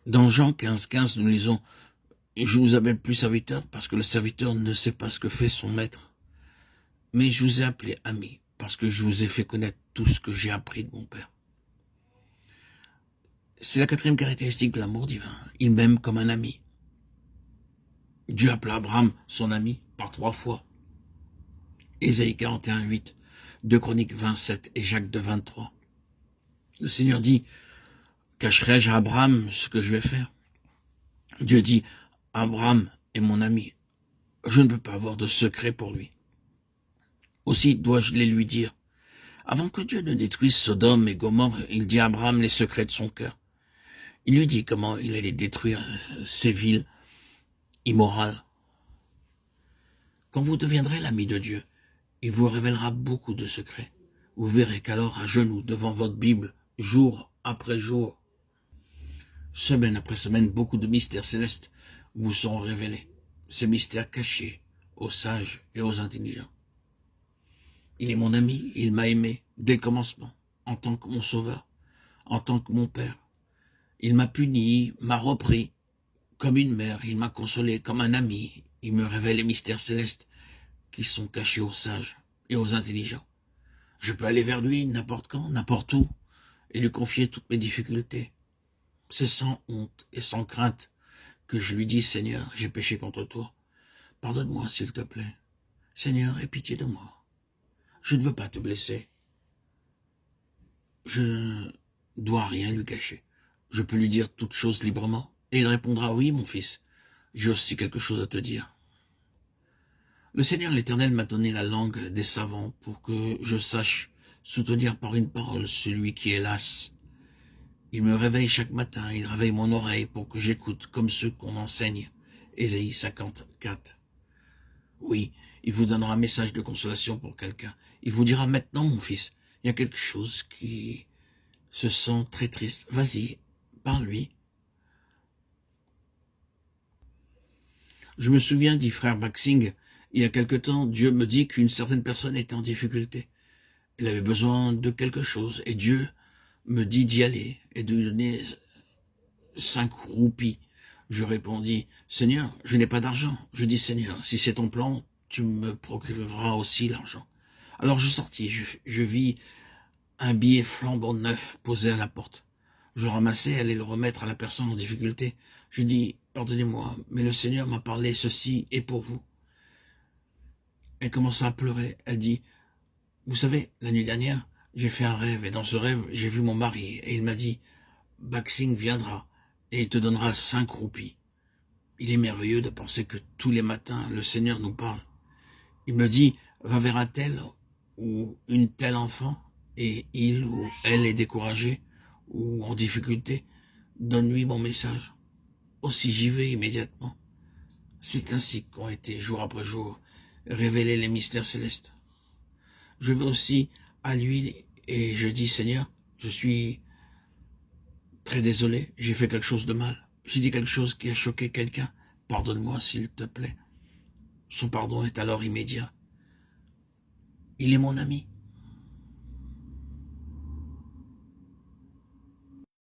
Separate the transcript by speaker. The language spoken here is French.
Speaker 1: Dans Jean 15, nous lisons « Je vous appelle plus serviteur parce que le serviteur ne sait pas ce que fait son maître. Mais je vous ai appelé ami parce que je vous ai fait connaître tout ce que j'ai appris de mon Père. » C'est la quatrième caractéristique de l'amour divin. Il m'aime comme un ami. Dieu appela Abraham son ami par 3 fois. Ésaïe 41:8, 2 Chroniques 27 et Jacques 2:23. Le Seigneur dit « Cacherai-je à Abraham ce que je vais faire ?» Dieu dit « Abraham est mon ami. Je ne peux pas avoir de secret pour lui. Aussi dois-je les lui dire. » Avant que Dieu ne détruise Sodome et Gomorrhe, il dit à Abraham les secrets de son cœur. Il lui dit comment il allait détruire ces villes immorales. Quand vous deviendrez l'ami de Dieu, il vous révélera beaucoup de secrets. Vous verrez qu'alors, à genoux, devant votre Bible, jour après jour, semaine après semaine, beaucoup de mystères célestes vous seront révélés. Ces mystères cachés aux sages et aux intelligents. Il est mon ami, il m'a aimé dès le commencement, en tant que mon sauveur, en tant que mon père. Il m'a puni, m'a repris comme une mère, il m'a consolé comme un ami. Il me révèle les mystères célestes qui sont cachés aux sages et aux intelligents. Je peux aller vers lui n'importe quand, n'importe où, et lui confier toutes mes difficultés. C'est sans honte et sans crainte que je lui dis, Seigneur, j'ai péché contre toi. Pardonne-moi, s'il te plaît. Seigneur, aie pitié de moi. Je ne veux pas te blesser. Je ne dois rien lui cacher. Je peux lui dire toutes choses librement. Et il répondra, oui, mon fils, j'ai aussi quelque chose à te dire. Le Seigneur l'Éternel m'a donné la langue des savants pour que je sache soutenir par une parole celui qui est las. Il me réveille chaque matin, il réveille mon oreille pour que j'écoute comme ceux qu'on enseigne. Ésaïe 54. Oui, il vous donnera un message de consolation pour quelqu'un. Il vous dira maintenant, mon fils, il y a quelque chose qui se sent très triste. Vas-y, parle-lui. Je me souviens, dit frère Baxing, il y a quelque temps, Dieu me dit qu'une certaine personne était en difficulté. Elle avait besoin de quelque chose, et Dieu me dit d'y aller et de lui donner 5 roupies. Je répondis, Seigneur, je n'ai pas d'argent. Je dis, Seigneur, si c'est ton plan, tu me procureras aussi l'argent. Alors je sortis, je vis un billet flambant neuf posé à la porte. Je le ramassai, allais le remettre à la personne en difficulté. Je dis, pardonnez-moi, mais le Seigneur m'a parlé, ceci est pour vous. Elle commença à pleurer. Elle dit, vous savez, la nuit dernière, j'ai fait un rêve, et dans ce rêve, j'ai vu mon mari, et il m'a dit, Baxing viendra, et il te donnera 5 roupies. Il est merveilleux de penser que tous les matins, le Seigneur nous parle. Il me dit, va vers un tel ou une telle enfant, et il ou elle est découragé ou en difficulté, donne-lui mon message. Aussi j'y vais immédiatement. C'est ainsi qu'ont été, jour après jour, révélés les mystères célestes. Je vais aussi à lui et je dis, Seigneur, je suis très désolé, j'ai fait quelque chose de mal. J'ai dit quelque chose qui a choqué quelqu'un. Pardonne-moi, s'il te plaît. Son pardon est alors immédiat. Il est mon ami.